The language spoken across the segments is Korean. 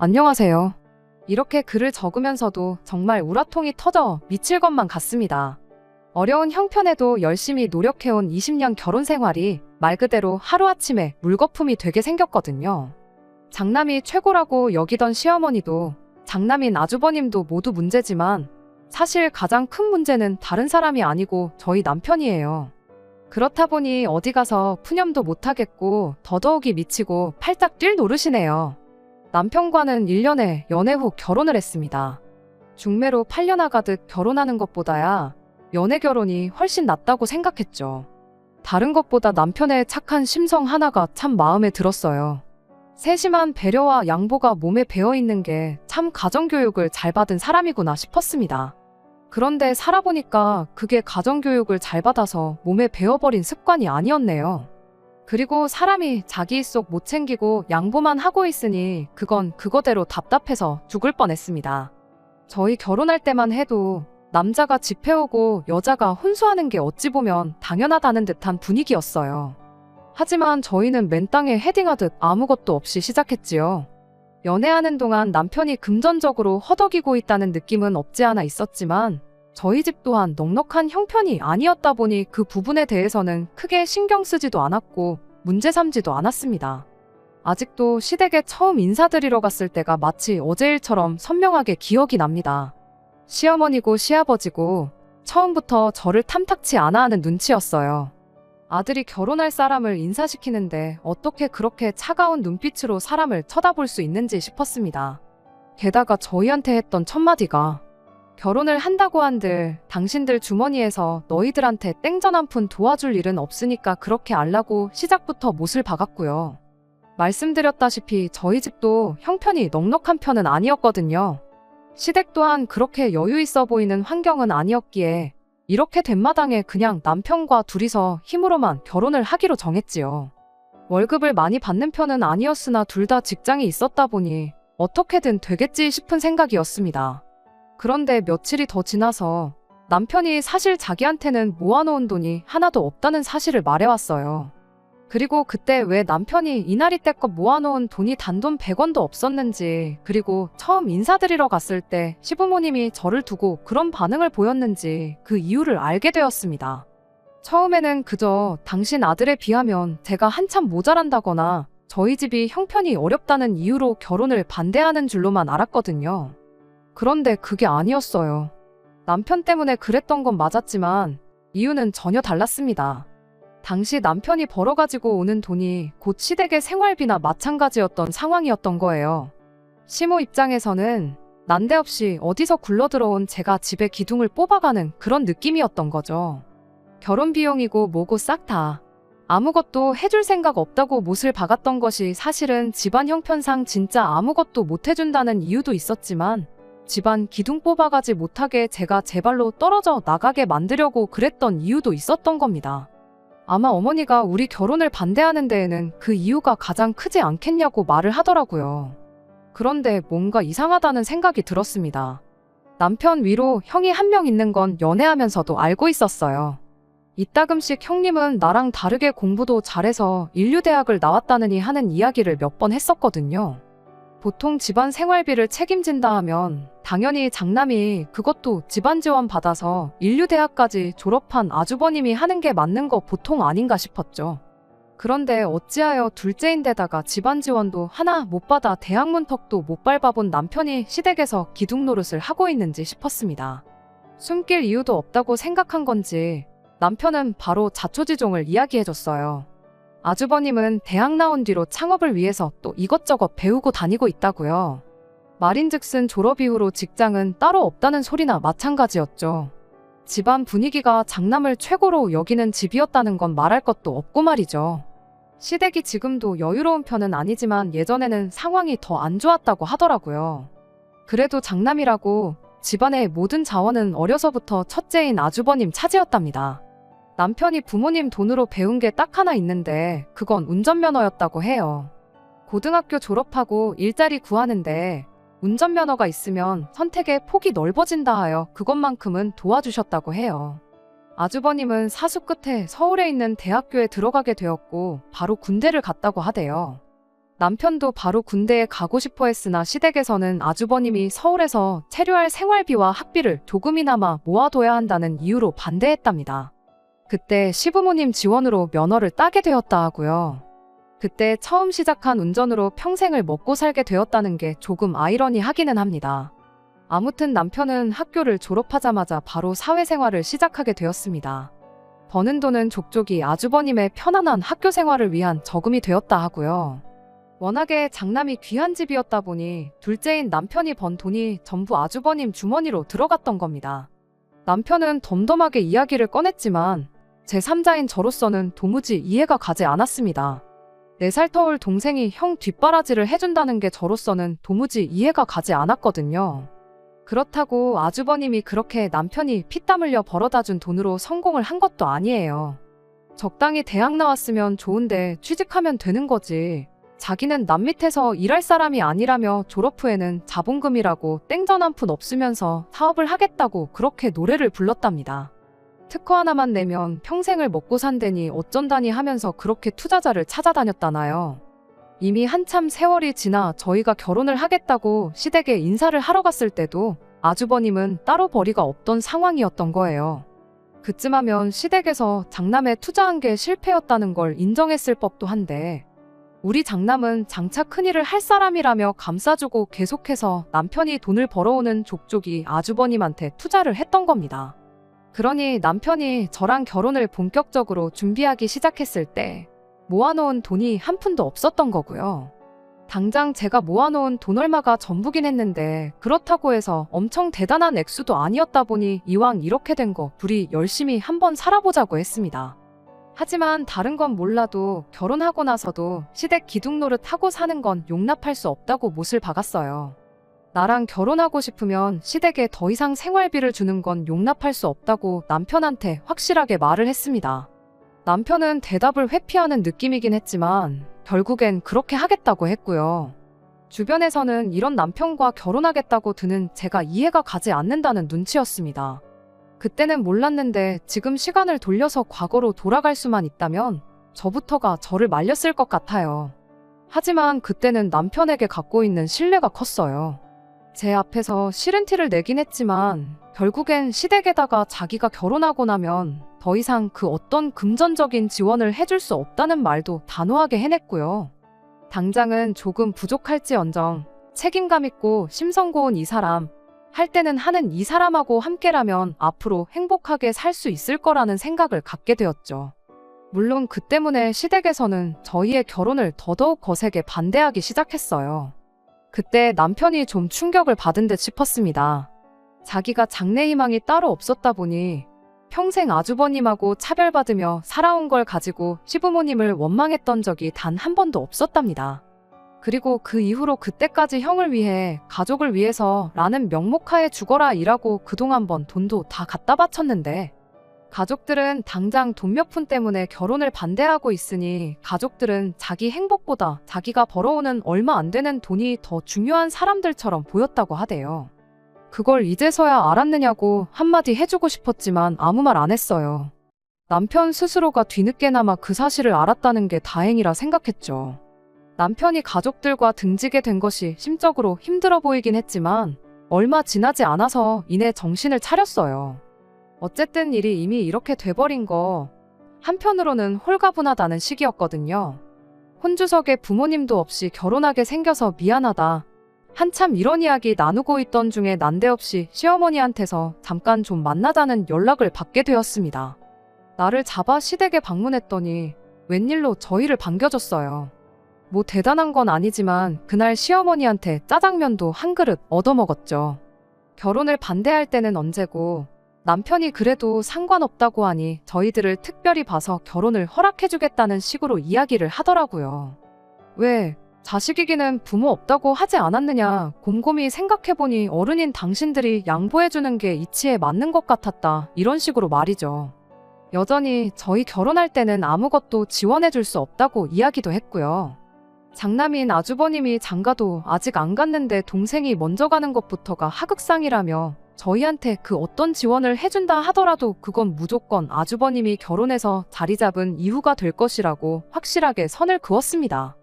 안녕하세요. 이렇게 글을 적으면서도 정말 우라통이 터져 미칠 것만 같습니다. 어려운 형편에도 열심히 노력해온 20년 결혼 생활이 말 그대로 하루아침에 물거품이 되게 생겼거든요. 장남이 최고라고 여기던 시어머니도 장남인 아주버님도 모두 문제지만 사실 가장 큰 문제는 다른 사람이 아니고 저희 남편이에요. 그렇다 보니 어디 가서 푸념도 못하겠고 더더욱이 미치고 팔딱 뛸 노릇이네요. 남편과는 1년에 연애 후 결혼을 했습니다. 중매로 팔려나가듯 결혼하는 것보다야 연애 결혼이 훨씬 낫다고 생각했죠. 다른 것보다 남편의 착한 심성 하나가 참 마음에 들었어요. 세심한 배려와 양보가 몸에 배어있는 게 참 가정교육을 잘 받은 사람이구나 싶었습니다. 그런데 살아보니까 그게 가정교육을 잘 받아서 몸에 배어버린 습관이 아니었네요. 그리고 사람이 자기 속 못 챙기고 양보만 하고 있으니 그건 그거대로 답답해서 죽을 뻔했습니다. 저희 결혼할 때만 해도 남자가 집 해오고 여자가 혼수하는 게 어찌 보면 당연하다는 듯한 분위기였어요. 하지만 저희는 맨땅에 헤딩하듯 아무것도 없이 시작했지요. 연애하는 동안 남편이 금전적으로 허덕이고 있다는 느낌은 없지 않아 있었지만 저희 집 또한 넉넉한 형편이 아니었다 보니 그 부분에 대해서는 크게 신경 쓰지도 않았고 문제 삼지도 않았습니다. 아직도 시댁에 처음 인사드리러 갔을 때가 마치 어제 일처럼 선명하게 기억이 납니다. 시어머니고 시아버지고 처음부터 저를 탐탁치 않아 하는 눈치였어요. 아들이 결혼할 사람을 인사시키는데 어떻게 그렇게 차가운 눈빛으로 사람을 쳐다볼 수 있는지 싶었습니다. 게다가 저희한테 했던 첫마디가 결혼을 한다고 한들 당신들 주머니에서 너희들한테 땡전 한 푼 도와줄 일은 없으니까 그렇게 알라고 시작부터 못을 박았고요. 말씀드렸다시피 저희 집도 형편이 넉넉한 편은 아니었거든요. 시댁 또한 그렇게 여유 있어 보이는 환경은 아니었기에 이렇게 된 마당에 그냥 남편과 둘이서 힘으로만 결혼을 하기로 정했지요. 월급을 많이 받는 편은 아니었으나 둘 다 직장이 있었다 보니 어떻게든 되겠지 싶은 생각이었습니다. 그런데 며칠이 더 지나서 남편이 사실 자기한테는 모아놓은 돈이 하나도 없다는 사실을 말해왔어요. 그리고 그때 왜 남편이 이날이때껏 모아놓은 돈이 단돈 100원도 없었는지, 그리고 처음 인사드리러 갔을 때 시부모님이 저를 두고 그런 반응을 보였는지 그 이유를 알게 되었습니다. 처음에는 그저 당신 아들에 비하면 제가 한참 모자란다거나 저희 집이 형편이 어렵다는 이유로 결혼을 반대하는 줄로만 알았거든요. 그런데 그게 아니었어요. 남편 때문에 그랬던 건 맞았지만 이유는 전혀 달랐습니다. 당시 남편이 벌어가지고 오는 돈이 곧 시댁의 생활비나 마찬가지였던 상황이었던 거예요. 시모 입장에서는 난데없이 어디서 굴러들어온 제가 집에 기둥을 뽑아가는 그런 느낌이었던 거죠. 결혼 비용이고 뭐고 싹 다 아무것도 해줄 생각 없다고 못을 박았던 것이 사실은 집안 형편상 진짜 아무것도 못 해준다는 이유도 있었지만 집안 기둥 뽑아가지 못하게 제가 제 발로 떨어져 나가게 만들려고 그랬던 이유도 있었던 겁니다. 아마 어머니가 우리 결혼을 반대하는 데에는 그 이유가 가장 크지 않겠냐고 말을 하더라고요. 그런데 뭔가 이상하다는 생각이 들었습니다. 남편 위로 형이 한 명 있는 건 연애하면서도 알고 있었어요. 이따금씩 형님은 나랑 다르게 공부도 잘해서 인류대학을 나왔다느니 하는 이야기를 몇 번 했었거든요. 보통 집안 생활비를 책임진다 하면 당연히 장남이 그것도 집안 지원 받아서 인류대학까지 졸업한 아주버님이 하는 게 맞는 거 보통 아닌가 싶었죠. 그런데 어찌하여 둘째인데다가 집안 지원도 하나 못 받아 대학 문턱도 못 밟아본 남편이 시댁에서 기둥 노릇을 하고 있는지 싶었습니다. 숨길 이유도 없다고 생각한 건지 남편은 바로 자초지종을 이야기해줬어요. 아주버님은 대학 나온 뒤로 창업을 위해서 또 이것저것 배우고 다니고 있다고요. 말인즉슨 졸업 이후로 직장은 따로 없다는 소리나 마찬가지였죠. 집안 분위기가 장남을 최고로 여기는 집이었다는 건 말할 것도 없고 말이죠. 시댁이 지금도 여유로운 편은 아니지만 예전에는 상황이 더 안 좋았다고 하더라고요. 그래도 장남이라고 집안의 모든 자원은 어려서부터 첫째인 아주버님 차지였답니다. 남편이 부모님 돈으로 배운 게 딱 하나 있는데 그건 운전면허였다고 해요. 고등학교 졸업하고 일자리 구하는데 운전면허가 있으면 선택의 폭이 넓어진다 하여 그것만큼은 도와주셨다고 해요. 아주버님은 사수 끝에 서울에 있는 대학교에 들어가게 되었고 바로 군대를 갔다고 하대요. 남편도 바로 군대에 가고 싶어 했으나 시댁에서는 아주버님이 서울에서 체류할 생활비와 학비를 조금이나마 모아둬야 한다는 이유로 반대했답니다. 그때 시부모님 지원으로 면허를 따게 되었다 하고요. 그때 처음 시작한 운전으로 평생을 먹고 살게 되었다는 게 조금 아이러니하기는 합니다. 아무튼 남편은 학교를 졸업하자마자 바로 사회생활을 시작하게 되었습니다. 버는 돈은 족족이 아주버님의 편안한 학교 생활을 위한 저금이 되었다 하고요. 워낙에 장남이 귀한 집이었다 보니 둘째인 남편이 번 돈이 전부 아주버님 주머니로 들어갔던 겁니다. 남편은 덤덤하게 이야기를 꺼냈지만 제3자인 저로서는 도무지 이해가 가지 않았습니다. 4살 터울 동생이 형 뒷바라지를 해준다는 게 저로서는 도무지 이해가 가지 않았거든요. 그렇다고 아주버님이 그렇게 남편이 피땀 흘려 벌어다준 돈으로 성공을 한 것도 아니에요. 적당히 대학 나왔으면 좋은데 취직하면 되는 거지. 자기는 남 밑에서 일할 사람이 아니라며 졸업 후에는 자본금이라고 땡전 한 푼 없으면서 사업을 하겠다고 그렇게 노래를 불렀답니다. 특허 하나만 내면 평생을 먹고 산다니 어쩐다니 하면서 그렇게 투자자를 찾아다녔다나요. 이미 한참 세월이 지나 저희가 결혼을 하겠다고 시댁에 인사를 하러 갔을 때도 아주버님은 따로 벌이가 없던 상황이었던 거예요. 그쯤 하면 시댁에서 장남에 투자한 게 실패였다는 걸 인정했을 법도 한데 우리 장남은 장차 큰일을 할 사람이라며 감싸주고 계속해서 남편이 돈을 벌어오는 족족이 아주버님한테 투자를 했던 겁니다. 그러니 남편이 저랑 결혼을 본격적으로 준비하기 시작했을 때 모아놓은 돈이 한 푼도 없었던 거고요. 당장 제가 모아놓은 돈 얼마가 전부긴 했는데 그렇다고 해서 엄청 대단한 액수도 아니었다 보니 이왕 이렇게 된 거 둘이 열심히 한번 살아보자고 했습니다. 하지만 다른 건 몰라도 결혼하고 나서도 시댁 기둥 노릇하고 사는 건 용납할 수 없다고 못을 박았어요. 나랑 결혼하고 싶으면 시댁에 더 이상 생활비를 주는 건 용납할 수 없다고 남편한테 확실하게 말을 했습니다. 남편은 대답을 회피하는 느낌이긴 했지만 결국엔 그렇게 하겠다고 했고요. 주변에서는 이런 남편과 결혼하겠다고 드는 제가 이해가 가지 않는다는 눈치였습니다. 그때는 몰랐는데 지금 시간을 돌려서 과거로 돌아갈 수만 있다면 저부터가 저를 말렸을 것 같아요. 하지만 그때는 남편에게 갖고 있는 신뢰가 컸어요. 제 앞에서 싫은 티를 내긴 했지만 결국엔 시댁에다가 자기가 결혼하고 나면 더 이상 그 어떤 금전적인 지원을 해줄 수 없다는 말도 단호하게 해냈고요. 당장은 조금 부족할지언정 책임감 있고 심성 고운 이 사람, 할 때는 하는 이 사람하고 함께라면 앞으로 행복하게 살 수 있을 거라는 생각을 갖게 되었죠. 물론 그 때문에 시댁에서는 저희의 결혼을 더더욱 거세게 반대하기 시작했어요. 그때 남편이 좀 충격을 받은 듯 싶었습니다. 자기가 장래 희망이 따로 없었다 보니 평생 아주버님하고 차별받으며 살아온 걸 가지고 시부모님을 원망했던 적이 단 한 번도 없었답니다. 그리고 그 이후로 그때까지 형을 위해 가족을 위해서 라는 명목하에 죽어라 일하고 그동안 번 돈도 다 갖다 바쳤는데 가족들은 당장 돈 몇 푼 때문에 결혼을 반대하고 있으니 가족들은 자기 행복보다 자기가 벌어오는 얼마 안 되는 돈이 더 중요한 사람들처럼 보였다고 하대요. 그걸 이제서야 알았느냐고 한마디 해주고 싶었지만 아무 말 안 했어요. 남편 스스로가 뒤늦게나마 그 사실을 알았다는 게 다행이라 생각했죠. 남편이 가족들과 등지게 된 것이 심적으로 힘들어 보이긴 했지만 얼마 지나지 않아서 이내 정신을 차렸어요. 어쨌든 일이 이미 이렇게 돼버린 거 한편으로는 홀가분하다는 시기였거든요. 혼주석에 부모님도 없이 결혼하게 생겨서 미안하다. 한참 이런 이야기 나누고 있던 중에 난데없이 시어머니한테서 잠깐 좀 만나자는 연락을 받게 되었습니다. 나를 잡아 시댁에 방문했더니 웬일로 저희를 반겨줬어요. 뭐 대단한 건 아니지만 그날 시어머니한테 짜장면도 한 그릇 얻어먹었죠. 결혼을 반대할 때는 언제고 남편이 그래도 상관없다고 하니 저희들을 특별히 봐서 결혼을 허락해주겠다는 식으로 이야기를 하더라고요. 왜 자식이기는 부모 없다고 하지 않았느냐 곰곰이 생각해보니 어른인 당신들이 양보해주는 게 이치에 맞는 것 같았다 이런 식으로 말이죠. 여전히 저희 결혼할 때는 아무것도 지원해줄 수 없다고 이야기도 했고요. 장남인 아주버님이 장가도 아직 안 갔는데 동생이 먼저 가는 것부터가 하극상이라며 저희한테 그 어떤 지원을 해준다 하더라도 그건 무조건 아주버님이 결혼해서 자리 잡은 이후가 될 것이라고 확실하게 선을 그었습니다.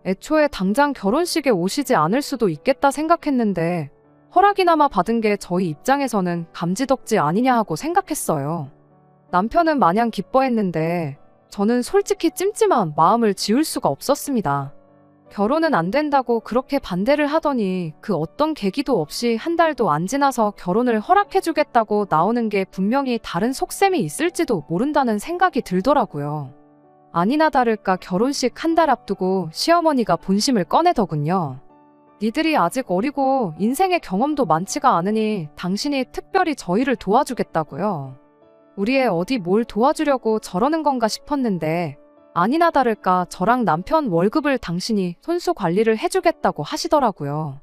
애초에 당장 결혼식에 오시지 않을 수도 있겠다 생각했는데 허락이나마 받은 게 저희 입장에서는 감지덕지 아니냐 하고 생각했어요. 남편은 마냥 기뻐했는데 저는 솔직히 찜찜한 마음을 지울 수가 없었습니다. 결혼은 안 된다고 그렇게 반대를 하더니 그 어떤 계기도 없이 한 달도 안 지나서 결혼을 허락해주겠다고 나오는 게 분명히 다른 속셈이 있을지도 모른다는 생각이 들더라고요. 아니나 다를까 결혼식 한 달 앞두고 시어머니가 본심을 꺼내더군요. 니들이 아직 어리고 인생의 경험도 많지가 않으니 당신이 특별히 저희를 도와주겠다고요. 우리 애 어디 뭘 도와주려고 저러는 건가 싶었는데 아니나 다를까 저랑 남편 월급을 당신이 손수 관리를 해주겠다고 하시더라고요.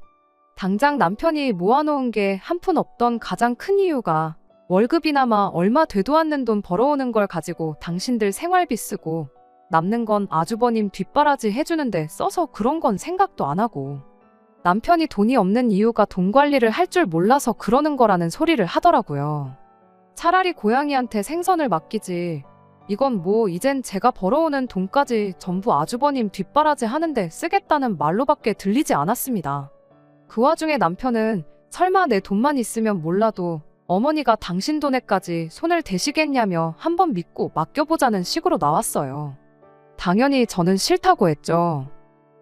당장 남편이 모아놓은 게 한 푼 없던 가장 큰 이유가 월급이나마 얼마 되도 않는 돈 벌어오는 걸 가지고 당신들 생활비 쓰고 남는 건 아주버님 뒷바라지 해주는데 써서 그런 건 생각도 안 하고 남편이 돈이 없는 이유가 돈 관리를 할 줄 몰라서 그러는 거라는 소리를 하더라고요. 차라리 고양이한테 생선을 맡기지. 이건 뭐 이젠 제가 벌어오는 돈까지 전부 아주버님 뒷바라지 하는데 쓰겠다는 말로밖에 들리지 않았습니다. 그 와중에 남편은 설마 내 돈만 있으면 몰라도 어머니가 당신 돈에까지 손을 대시겠냐며 한번 믿고 맡겨보자는 식으로 나왔어요. 당연히 저는 싫다고 했죠.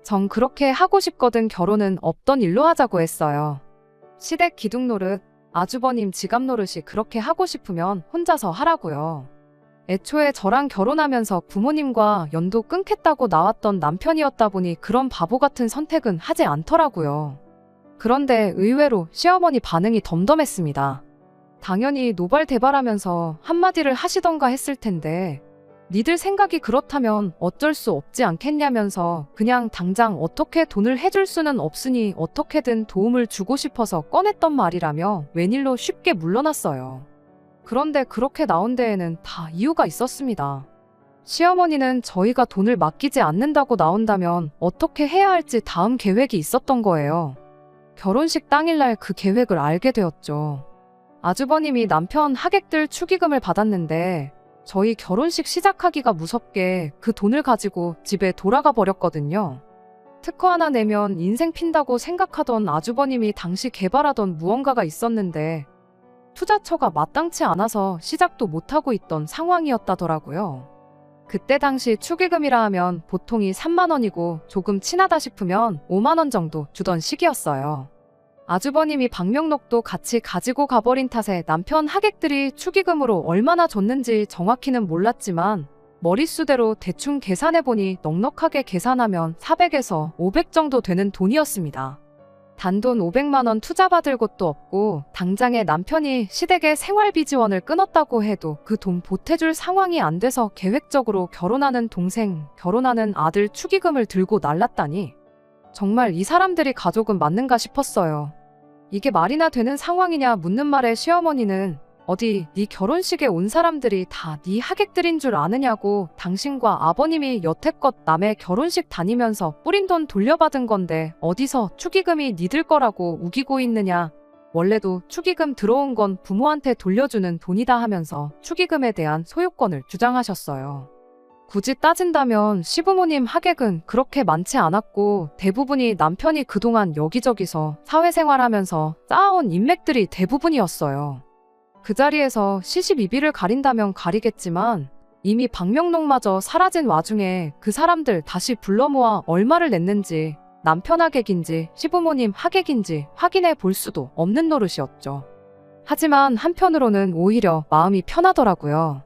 전 그렇게 하고 싶거든 결혼은 없던 일로 하자고 했어요. 시댁 기둥 노릇, 아주버님 지갑 노릇이 그렇게 하고 싶으면 혼자서 하라고요. 애초에 저랑 결혼하면서 부모님과 연도 끊겠다고 나왔던 남편이었다 보니 그런 바보 같은 선택은 하지 않더라고요. 그런데 의외로 시어머니 반응이 덤덤했습니다. 당연히 노발대발하면서 한마디를 하시던가 했을 텐데 니들 생각이 그렇다면 어쩔 수 없지 않겠냐면서 그냥 당장 어떻게 돈을 해줄 수는 없으니 어떻게든 도움을 주고 싶어서 꺼냈던 말이라며 웬일로 쉽게 물러났어요. 그런데 그렇게 나온 데에는 다 이유가 있었습니다. 시어머니는 저희가 돈을 맡기지 않는다고 나온다면 어떻게 해야 할지 다음 계획이 있었던 거예요. 결혼식 당일날 그 계획을 알게 되었죠. 아주버님이 남편 하객들 축의금을 받았는데 저희 결혼식 시작하기가 무섭게 그 돈을 가지고 집에 돌아가 버렸거든요. 특허 하나 내면 인생 핀다고 생각하던 아주버님이 당시 개발하던 무언가가 있었는데 투자처가 마땅치 않아서 시작도 못하고 있던 상황이었다더라고요. 그때 당시 축의금이라 하면 보통이 3만 원이고 조금 친하다 싶으면 5만 원 정도 주던 시기였어요. 아주버님이 방명록도 같이 가지고 가버린 탓에 남편 하객들이 축의금으로 얼마나 줬는지 정확히는 몰랐지만 머릿수대로 대충 계산해보니 넉넉하게 계산하면 400에서 500 정도 되는 돈이었습니다. 단돈 500만 원 투자받을 곳도 없고 당장에 남편이 시댁에 생활비 지원을 끊었다고 해도 그 돈 보태줄 상황이 안 돼서 계획적으로 결혼하는 동생, 결혼하는 아들 축의금을 들고 날랐다니 정말 이 사람들이 가족은 맞는가 싶었어요. 이게 말이나 되는 상황이냐 묻는 말에 시어머니는 어디 네 결혼식에 온 사람들이 다 네 하객들인 줄 아느냐고 당신과 아버님이 여태껏 남의 결혼식 다니면서 뿌린 돈 돌려받은 건데 어디서 축의금이 니들 거라고 우기고 있느냐. 원래도 축의금 들어온 건 부모한테 돌려주는 돈이다 하면서 축의금에 대한 소유권을 주장하셨어요. 굳이 따진다면 시부모님 하객은 그렇게 많지 않았고 대부분이 남편이 그동안 여기저기서 사회생활하면서 쌓아온 인맥들이 대부분이었어요. 그 자리에서 시시비비를 가린다면 가리겠지만 이미 방명록마저 사라진 와중에 그 사람들 다시 불러 모아 얼마를 냈는지 남편 하객인지 시부모님 하객인지 확인해 볼 수도 없는 노릇이었죠. 하지만 한편으로는 오히려 마음이 편하더라고요.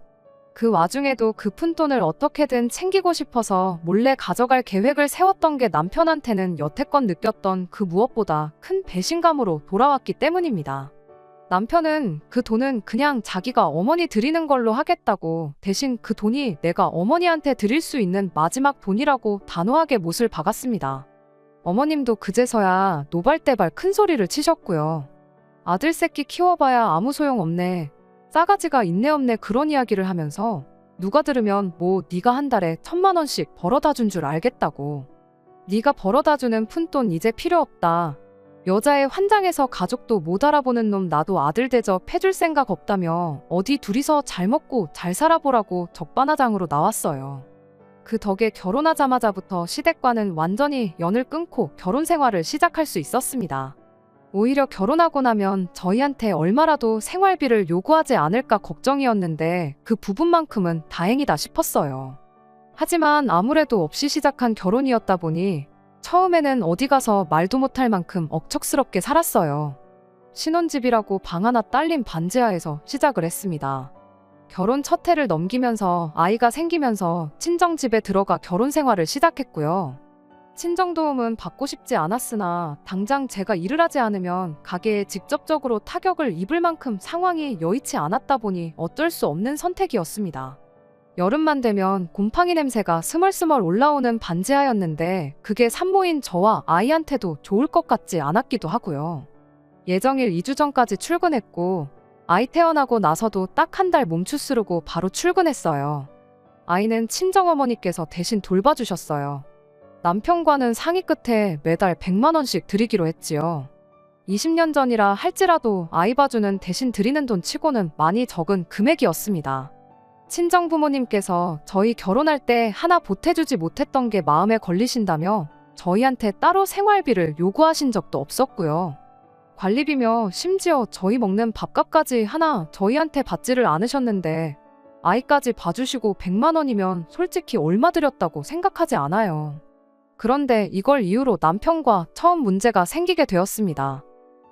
그 와중에도 그 푼돈을 어떻게든 챙기고 싶어서 몰래 가져갈 계획을 세웠던 게 남편한테는 여태껏 느꼈던 그 무엇보다 큰 배신감으로 돌아왔기 때문입니다. 남편은 그 돈은 그냥 자기가 어머니 드리는 걸로 하겠다고 대신 그 돈이 내가 어머니한테 드릴 수 있는 마지막 돈이라고 단호하게 못을 박았습니다. 어머님도 그제서야 노발대발 큰 소리를 치셨고요. 아들 새끼 키워봐야 아무 소용없네. 싸가지가 있네 없네 그런 이야기를 하면서 누가 들으면 뭐 네가 한 달에 1,000만 원씩 벌어다 준 줄 알겠다고. 네가 벌어다 주는 푼돈 이제 필요 없다. 여자애 환장해서 가족도 못 알아보는 놈 나도 아들 대접 해줄 생각 없다며 어디 둘이서 잘 먹고 잘 살아보라고 적반하장으로 나왔어요. 그 덕에 결혼하자마자부터 시댁과는 완전히 연을 끊고 결혼 생활을 시작할 수 있었습니다. 오히려 결혼하고 나면 저희한테 얼마라도 생활비를 요구하지 않을까 걱정이었는데 그 부분만큼은 다행이다 싶었어요. 하지만 아무래도 없이 시작한 결혼이었다 보니 처음에는 어디 가서 말도 못할 만큼 억척스럽게 살았어요. 신혼집이라고 방 하나 딸린 반지하에서 시작을 했습니다. 결혼 첫 해를 넘기면서 아이가 생기면서 친정집에 들어가 결혼 생활을 시작했고요. 친정도움은 받고 싶지 않았으나 당장 제가 일을 하지 않으면 가게에 직접적으로 타격을 입을 만큼 상황이 여의치 않았다 보니 어쩔 수 없는 선택이었습니다. 여름만 되면 곰팡이 냄새가 스멀스멀 올라오는 반지하였는데 그게 산모인 저와 아이한테도 좋을 것 같지 않았기도 하고요. 예정일 2주 전까지 출근했고 아이 태어나고 나서도 딱 한 달 몸추 스르고 바로 출근했어요. 아이는 친정어머니께서 대신 돌봐주셨어요. 남편과는 상의 끝에 매달 100만 원씩 드리기로 했지요. 20년 전이라 할지라도 아이 봐주는 대신 드리는 돈 치고는 많이 적은 금액이었습니다. 친정 부모님께서 저희 결혼할 때 하나 보태주지 못했던 게 마음에 걸리신다며 저희한테 따로 생활비를 요구하신 적도 없었고요. 관리비며 심지어 저희 먹는 밥값까지 하나 저희한테 받지를 않으셨는데 아이까지 봐주시고 100만 원이면 솔직히 얼마 드렸다고 생각하지 않아요. 그런데 이걸 이유로 남편과 처음 문제가 생기게 되었습니다.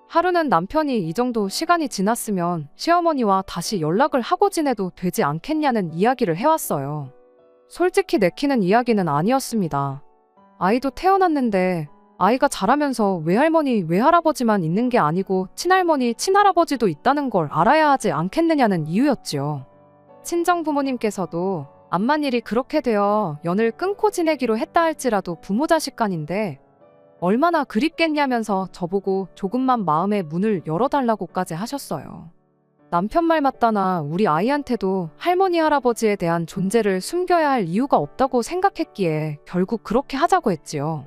하루는 남편이 이 정도 시간이 지났으면 시어머니와 다시 연락을 하고 지내도 되지 않겠냐는 이야기를 해왔어요. 솔직히 내키는 이야기는 아니었습니다. 아이도 태어났는데 아이가 자라면서 외할머니, 외할아버지만 있는 게 아니고 친할머니, 친할아버지도 있다는 걸 알아야 하지 않겠느냐는 이유였지요. 친정부모님께서도 암만 일이 그렇게 되어 연을 끊고 지내기로 했다 할지라도 부모 자식 간인데 얼마나 그립겠냐면서 저보고 조금만 마음의 문을 열어달라고까지 하셨어요. 남편 말 맞다나 우리 아이한테도 할머니 할아버지에 대한 존재를 숨겨야 할 이유가 없다고 생각했기에 결국 그렇게 하자고 했지요.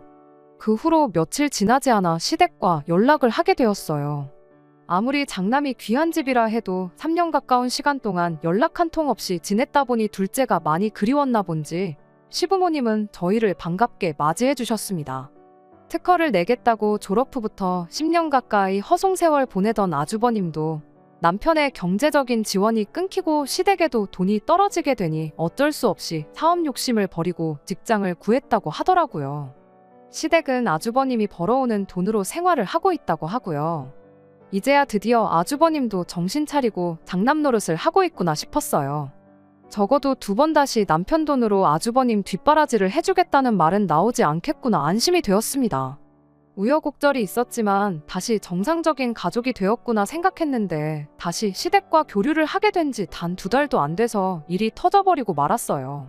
그 후로 며칠 지나지 않아 시댁과 연락을 하게 되었어요. 아무리 장남이 귀한 집이라 해도 3년 가까운 시간 동안 연락 한 통 없이 지냈다 보니 둘째가 많이 그리웠나 본지 시부모님은 저희를 반갑게 맞이해 주셨습니다. 특허를 내겠다고 졸업 후부터 10년 가까이 허송세월 보내던 아주버님도 남편의 경제적인 지원이 끊기고 시댁에도 돈이 떨어지게 되니 어쩔 수 없이 사업 욕심을 버리고 직장을 구했다고 하더라고요. 시댁은 아주버님이 벌어오는 돈으로 생활을 하고 있다고 하고요. 이제야 드디어 아주버님도 정신 차리고 장남 노릇을 하고 있구나 싶었어요. 적어도 2번 다시 남편 돈으로 아주버님 뒷바라지를 해주겠다는 말은 나오지 않겠구나 안심이 되었습니다. 우여곡절이 있었지만 다시 정상적인 가족이 되었구나 생각했는데 다시 시댁과 교류를 하게 된 지 단 2달도 안 돼서 일이 터져버리고 말았어요.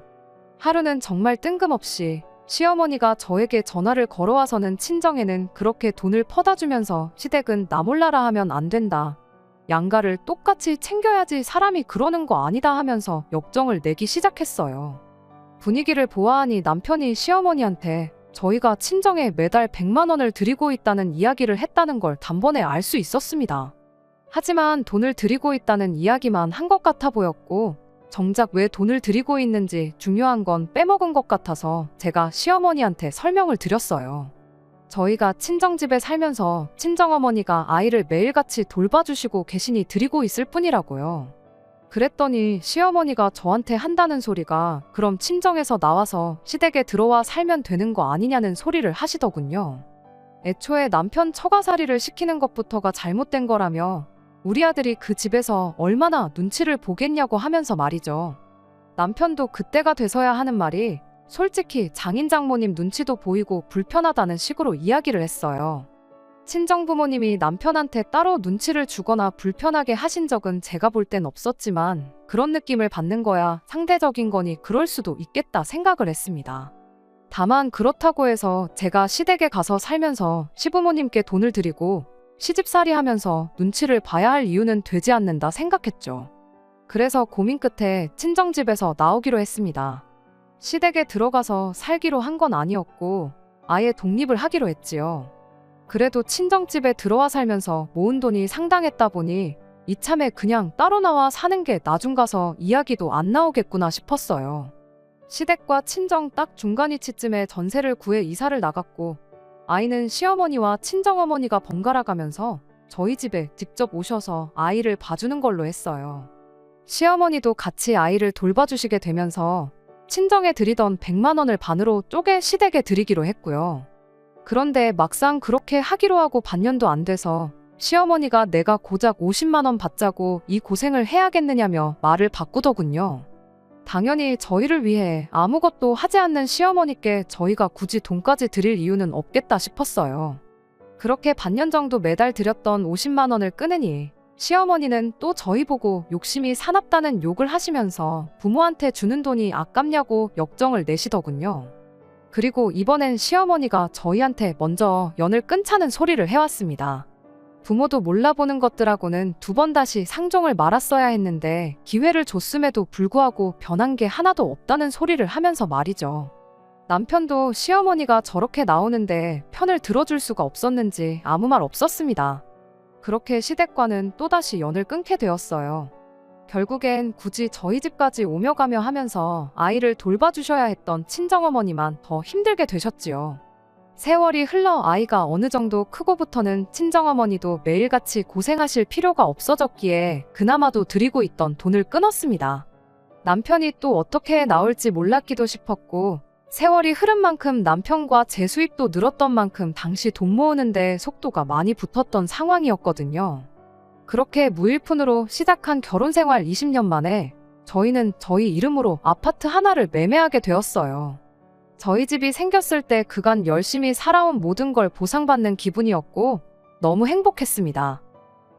하루는 정말 뜬금없이 시어머니가 저에게 전화를 걸어와서는 친정에는 그렇게 돈을 퍼다 주면서 시댁은 나 몰라라 하면 안 된다. 양가를 똑같이 챙겨야지 사람이 그러는 거 아니다 하면서 역정을 내기 시작했어요. 분위기를 보아하니 남편이 시어머니한테 저희가 친정에 매달 100만 원을 드리고 있다는 이야기를 했다는 걸 단번에 알 수 있었습니다. 하지만 돈을 드리고 있다는 이야기만 한 것 같아 보였고 정작 왜 돈을 드리고 있는지 중요한 건 빼먹은 것 같아서 제가 시어머니한테 설명을 드렸어요. 저희가 친정집에 살면서 친정어머니가 아이를 매일같이 돌봐주시고 계시니 드리고 있을 뿐이라고요. 그랬더니 시어머니가 저한테 한다는 소리가 그럼 친정에서 나와서 시댁에 들어와 살면 되는 거 아니냐는 소리를 하시더군요. 애초에 남편 처가살이를 시키는 것부터가 잘못된 거라며 우리 아들이 그 집에서 얼마나 눈치를 보겠냐고 하면서 말이죠. 남편도 그때가 돼서야 하는 말이 솔직히 장인 장모님 눈치도 보이고 불편하다는 식으로 이야기를 했어요. 친정부모님이 남편한테 따로 눈치를 주거나 불편하게 하신 적은 제가 볼 땐 없었지만 그런 느낌을 받는 거야 상대적인 거니 그럴 수도 있겠다 생각을 했습니다. 다만 그렇다고 해서 제가 시댁에 가서 살면서 시부모님께 돈을 드리고 시집살이 하면서 눈치를 봐야 할 이유는 되지 않는다 생각했죠. 그래서 고민 끝에 친정집에서 나오기로 했습니다. 시댁에 들어가서 살기로 한 건 아니었고 아예 독립을 하기로 했지요. 그래도 친정집에 들어와 살면서 모은 돈이 상당했다 보니 이참에 그냥 따로 나와 사는 게 나중 가서 이야기도 안 나오겠구나 싶었어요. 시댁과 친정 딱 중간 위치쯤에 전세를 구해 이사를 나갔고 아이는 시어머니와 친정어머니가 번갈아 가면서 저희 집에 직접 오셔서 아이를 봐주는 걸로 했어요. 시어머니도 같이 아이를 돌봐주시게 되면서 친정에 드리던 100만 원을 반으로 쪼개 시댁에 드리기로 했고요. 그런데 막상 그렇게 하기로 하고 반년도 안 돼서 시어머니가 내가 고작 50만 원 받자고 이 고생을 해야겠느냐며 말을 바꾸더군요. 당연히 저희를 위해 아무것도 하지 않는 시어머니께 저희가 굳이 돈까지 드릴 이유는 없겠다 싶었어요. 그렇게 반년 정도 매달 드렸던 50만 원을 끊으니 시어머니는 또 저희 보고 욕심이 사납다는 욕을 하시면서 부모한테 주는 돈이 아깝냐고 역정을 내시더군요. 그리고 이번엔 시어머니가 저희한테 먼저 연을 끊자는 소리를 해왔습니다. 부모도 몰라보는 것들하고는 2번 다시 상종을 말았어야 했는데 기회를 줬음에도 불구하고 변한 게 하나도 없다는 소리를 하면서 말이죠. 남편도 시어머니가 저렇게 나오는데 편을 들어줄 수가 없었는지 아무 말 없었습니다. 그렇게 시댁과는 또다시 연을 끊게 되었어요. 결국엔 굳이 저희 집까지 오며 가며 하면서 아이를 돌봐주셔야 했던 친정어머니만 더 힘들게 되셨지요. 세월이 흘러 아이가 어느 정도 크고부터는 친정어머니도 매일같이 고생하실 필요가 없어졌기에 그나마도 드리고 있던 돈을 끊었습니다. 남편이 또 어떻게 나올지 몰랐기도 싶었고 세월이 흐른 만큼 남편과 제 수입도 늘었던 만큼 당시 돈 모으는데 속도가 많이 붙었던 상황이었거든요. 그렇게 무일푼으로 시작한 결혼생활 20년 만에 저희는 저희 이름으로 아파트 하나를 매매하게 되었어요. 저희 집이 생겼을 때 그간 열심히 살아온 모든 걸 보상받는 기분이었고 너무 행복했습니다.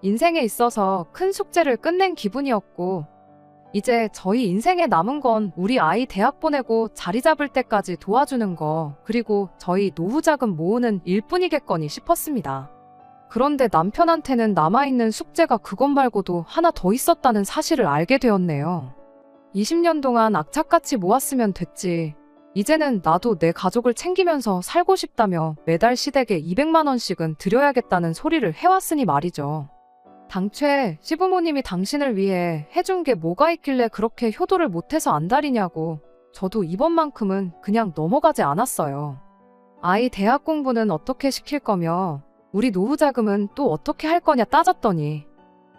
인생에 있어서 큰 숙제를 끝낸 기분이었고 이제 저희 인생에 남은 건 우리 아이 대학 보내고 자리 잡을 때까지 도와주는 거 그리고 저희 노후 자금 모으는 일뿐이겠거니 싶었습니다. 그런데 남편한테는 남아있는 숙제가 그것 말고도 하나 더 있었다는 사실을 알게 되었네요. 20년 동안 악착같이 모았으면 됐지. 이제는 나도 내 가족을 챙기면서 살고 싶다며 매달 시댁에 200만 원씩은 드려야겠다는 소리를 해왔으니 말이죠. 당최 시부모님이 당신을 위해 해준 게 뭐가 있길래 그렇게 효도를 못해서 안달이냐고 저도 이번만큼은 그냥 넘어가지 않았어요. 아이 대학 공부는 어떻게 시킬 거며 우리 노후 자금은 또 어떻게 할 거냐 따졌더니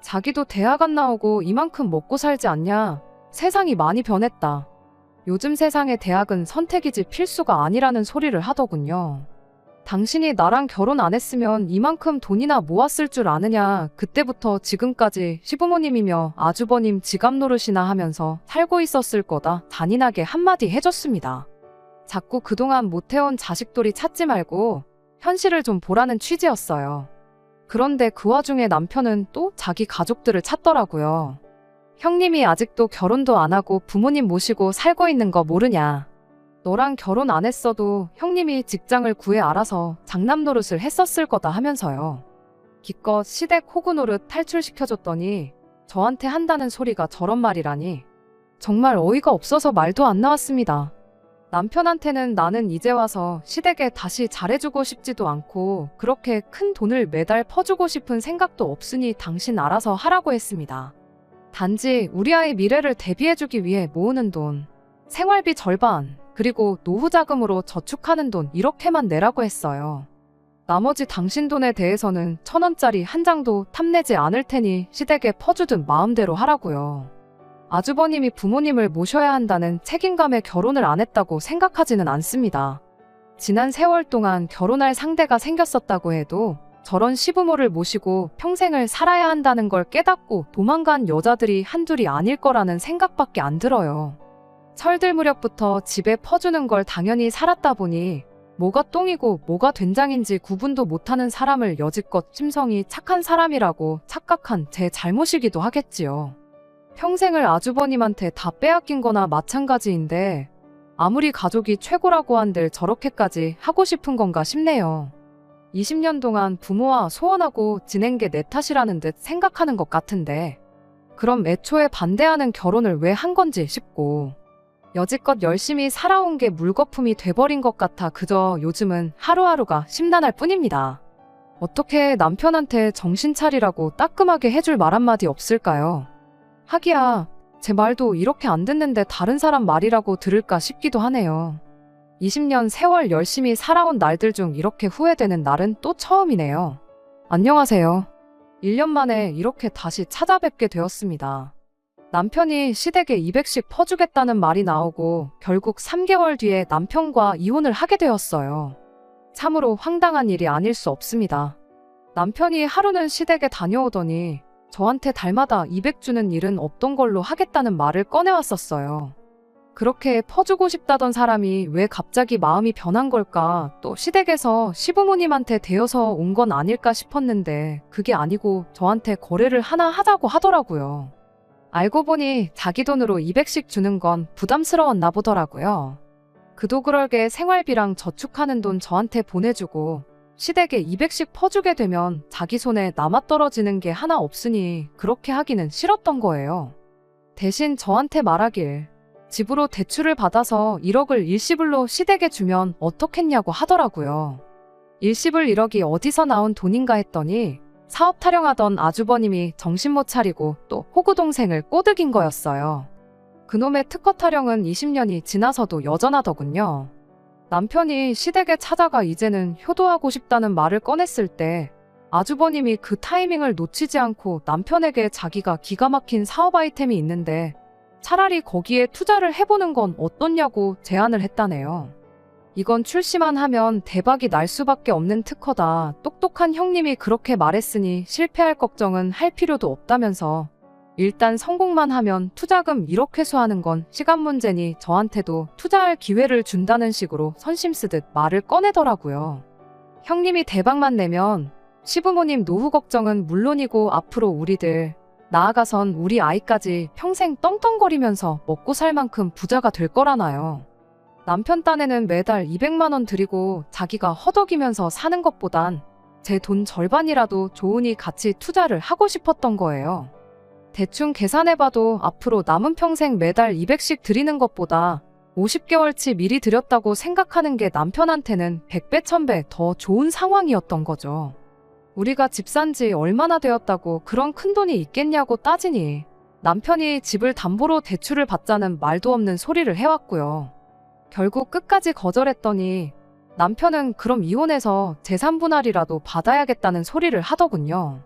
자기도 대학 안 나오고 이만큼 먹고 살지 않냐. 세상이 많이 변했다. 요즘 세상의 대학은 선택이지 필수가 아니라는 소리를 하더군요. 당신이 나랑 결혼 안 했으면 이만큼 돈이나 모았을 줄 아느냐. 그때부터 지금까지 시부모님이며 아주버님 지갑 노릇이나 하면서 살고 있었을 거다. 잔인하게 한마디 해줬습니다. 자꾸 그동안 못해온 자식돌이 찾지 말고 현실을 좀 보라는 취지였어요. 그런데 그 와중에 남편은 또 자기 가족들을 찾더라고요. 형님이 아직도 결혼도 안 하고 부모님 모시고 살고 있는 거 모르냐. 너랑 결혼 안 했어도 형님이 직장을 구해 알아서 장남 노릇을 했었을 거다 하면서요. 기껏 시댁 호구 노릇 탈출시켜줬더니 저한테 한다는 소리가 저런 말이라니 정말 어이가 없어서 말도 안 나왔습니다. 남편한테는 나는 이제 와서 시댁에 다시 잘해주고 싶지도 않고 그렇게 큰 돈을 매달 퍼주고 싶은 생각도 없으니 당신 알아서 하라고 했습니다. 단지 우리 아이 미래를 대비해주기 위해 모으는 돈, 생활비 절반, 그리고 노후 자금으로 저축하는 돈 이렇게만 내라고 했어요. 나머지 당신 돈에 대해서는 1,000원짜리 한 장도 탐내지 않을 테니 시댁에 퍼주든 마음대로 하라고요. 아주버님이 부모님을 모셔야 한다는 책임감에 결혼을 안 했다고 생각하지는 않습니다. 지난 세월 동안 결혼할 상대가 생겼었다고 해도 저런 시부모를 모시고 평생을 살아야 한다는 걸 깨닫고 도망간 여자들이 한둘이 아닐 거라는 생각밖에 안 들어요. 철들 무렵부터 집에 퍼주는 걸 당연히 살았다 보니 뭐가 똥이고 뭐가 된장인지 구분도 못하는 사람을 여지껏 심성이 착한 사람이라고 착각한 제 잘못이기도 하겠지요. 평생을 아주버님한테 다 빼앗긴 거나 마찬가지인데 아무리 가족이 최고라고 한들 저렇게까지 하고 싶은 건가 싶네요. 20년 동안 부모와 소원하고 지낸 게 내 탓이라는 듯 생각하는 것 같은데 그럼 애초에 반대하는 결혼을 왜 한 건지 싶고 여지껏 열심히 살아온 게 물거품이 돼버린 것 같아 그저 요즘은 하루하루가 심란할 뿐입니다. 어떻게 남편한테 정신 차리라고 따끔하게 해줄 말 한마디 없을까요? 하기야 제 말도 이렇게 안 듣는데 다른 사람 말이라고 들을까 싶기도 하네요. 20년 세월 열심히 살아온 날들 중 이렇게 후회되는 날은 또 처음이네요. 안녕하세요. 1년 만에 이렇게 다시 찾아뵙게 되었습니다. 남편이 시댁에 200씩 퍼주겠다는 말이 나오고 결국 3개월 뒤에 남편과 이혼을 하게 되었어요. 참으로 황당한 일이 아닐 수 없습니다. 남편이 하루는 시댁에 다녀오더니 저한테 달마다 200 주는 일은 없던 걸로 하겠다는 말을 꺼내왔었어요. 그렇게 퍼주고 싶다던 사람이 왜 갑자기 마음이 변한 걸까? 또 시댁에서 시부모님한테 대여서 온 건 아닐까 싶었는데 그게 아니고 저한테 거래를 하나 하자고 하더라고요. 알고 보니 자기 돈으로 200씩 주는 건 부담스러웠나 보더라고요. 그도 그럴게 생활비랑 저축하는 돈 저한테 보내주고 시댁에 200씩 퍼주게 되면 자기 손에 남아떨어지는 게 하나 없으니 그렇게 하기는 싫었던 거예요. 대신 저한테 말하길 집으로 대출을 받아서 1억을 일시불로 시댁에 주면 어떻겠냐고 하더라고요. 일시불 1억이 어디서 나온 돈인가 했더니 사업 타령하던 아주버님이 정신 못 차리고 또 호구 동생을 꼬드긴 거였어요. 그놈의 특허 타령은 20년이 지나서도 여전하더군요. 남편이 시댁에 찾아가 이제는 효도하고 싶다는 말을 꺼냈을 때 아주버님이 그 타이밍을 놓치지 않고 남편에게 자기가 기가 막힌 사업 아이템이 있는데 차라리 거기에 투자를 해보는 건 어떻냐고 제안을 했다네요. 이건 출시만 하면 대박이 날 수밖에 없는 특허다. 똑똑한 형님이 그렇게 말했으니 실패할 걱정은 할 필요도 없다면서 일단 성공만 하면 투자금 1억 회수하는 건 시간 문제니 저한테도 투자할 기회를 준다는 식으로 선심 쓰듯 말을 꺼내더라고요. 형님이 대박만 내면 시부모님 노후 걱정은 물론이고 앞으로 우리들 나아가선 우리 아이까지 평생 떵떵거리면서 먹고 살 만큼 부자가 될 거라나요. 남편 딴에는 매달 200만 원 드리고 자기가 허덕이면서 사는 것보단 제 돈 절반이라도 좋으니 같이 투자를 하고 싶었던 거예요. 대충 계산해봐도 앞으로 남은 평생 매달 200씩 드리는 것보다 50개월치 미리 드렸다고 생각하는 게 남편한테는 100배, 1000배 더 좋은 상황이었던 거죠. 우리가 집 산 지 얼마나 되었다고 그런 큰돈이 있겠냐고 따지니 남편이 집을 담보로 대출을 받자는 말도 없는 소리를 해왔고요. 결국 끝까지 거절했더니 남편은 그럼 이혼해서 재산 분할이라도 받아야겠다는 소리를 하더군요.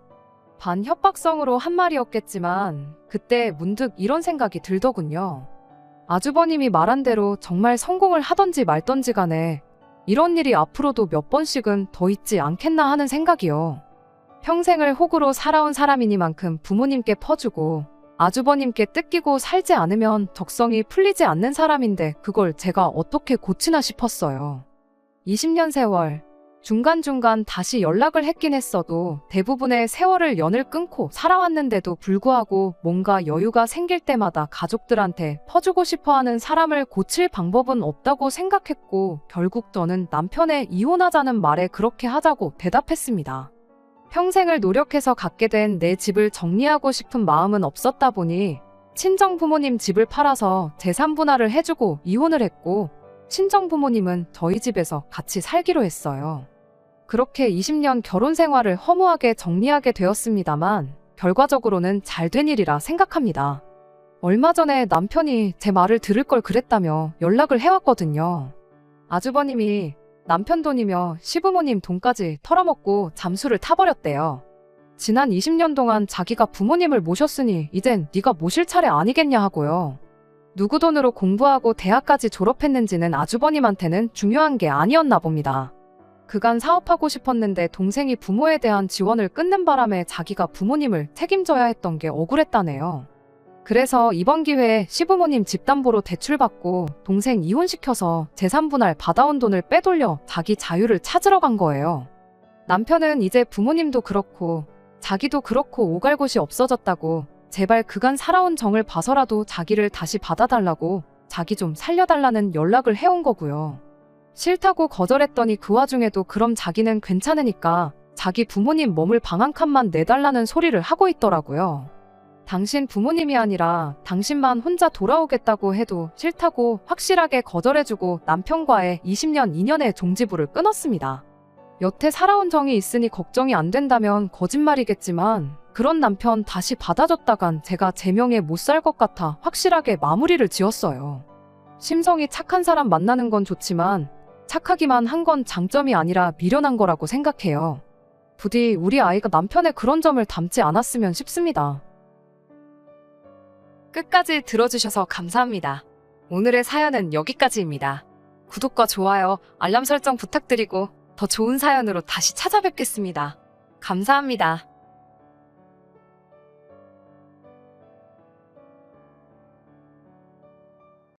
반협박성으로 한 말이었겠지만 그때 문득 이런 생각이 들더군요. 아주버님이 말한 대로 정말 성공을 하던지 말던지 간에 이런 일이 앞으로도 몇 번씩은 더 있지 않겠나 하는 생각이요. 평생을 호구로 살아온 사람이니만큼 부모님께 퍼주고 아주버님께 뜯기고 살지 않으면 적성이 풀리지 않는 사람인데 그걸 제가 어떻게 고치나 싶었어요. 20년 세월, 중간중간 다시 연락을 했긴 했어도 대부분의 세월을 연을 끊고 살아왔는데도 불구하고 뭔가 여유가 생길 때마다 가족들한테 퍼주고 싶어하는 사람을 고칠 방법은 없다고 생각했고 결국 저는 남편의 이혼하자는 말에 그렇게 하자고 대답했습니다. 평생을 노력해서 갖게 된 내 집을 정리하고 싶은 마음은 없었다 보니 친정 부모님 집을 팔아서 재산 분할을 해주고 이혼을 했고 친정 부모님은 저희 집에서 같이 살기로 했어요. 그렇게 20년 결혼 생활을 허무하게 정리하게 되었습니다만 결과적으로는 잘 된 일이라 생각합니다. 얼마 전에 남편이 제 말을 들을 걸 그랬다며 연락을 해왔거든요. 아주버님이 남편 돈이며 시부모님 돈까지 털어먹고 잠수를 타버렸대요. 지난 20년 동안 자기가 부모님을 모셨으니 이젠 네가 모실 차례 아니겠냐 하고요. 누구 돈으로 공부하고 대학까지 졸업했는지는 아주버님한테는 중요한 게 아니었나 봅니다. 그간 사업하고 싶었는데 동생이 부모에 대한 지원을 끊는 바람에 자기가 부모님을 책임져야 했던 게 억울했다네요. 그래서 이번 기회에 시부모님 집담보로 대출받고 동생 이혼시켜서 재산분할 받아온 돈을 빼돌려 자기 자유를 찾으러 간 거예요. 남편은 이제 부모님도 그렇고 자기도 그렇고 오갈 곳이 없어졌다고 제발 그간 살아온 정을 봐서라도 자기를 다시 받아달라고 자기 좀 살려달라는 연락을 해온 거고요. 싫다고 거절했더니 그 와중에도 그럼 자기는 괜찮으니까 자기 부모님 머물 방 한 칸만 내달라는 소리를 하고 있더라고요. 당신 부모님이 아니라 당신만 혼자 돌아오겠다고 해도 싫다고 확실하게 거절해주고 남편과의 20년 인연의 종지부를 끊었습니다. 여태 살아온 정이 있으니 걱정이 안 된다면 거짓말이겠지만 그런 남편 다시 받아줬다간 제가 제 명에 못 살 것 같아 확실하게 마무리를 지었어요. 심성이 착한 사람 만나는 건 좋지만 착하기만 한 건 장점이 아니라 미련한 거라고 생각해요. 부디 우리 아이가 남편의 그런 점을 닮지 않았으면 싶습니다. 끝까지 들어주셔서 감사합니다. 오늘의 사연은 여기까지입니다. 구독과 좋아요, 알람 설정 부탁드리고 더 좋은 사연으로 다시 찾아뵙겠습니다. 감사합니다.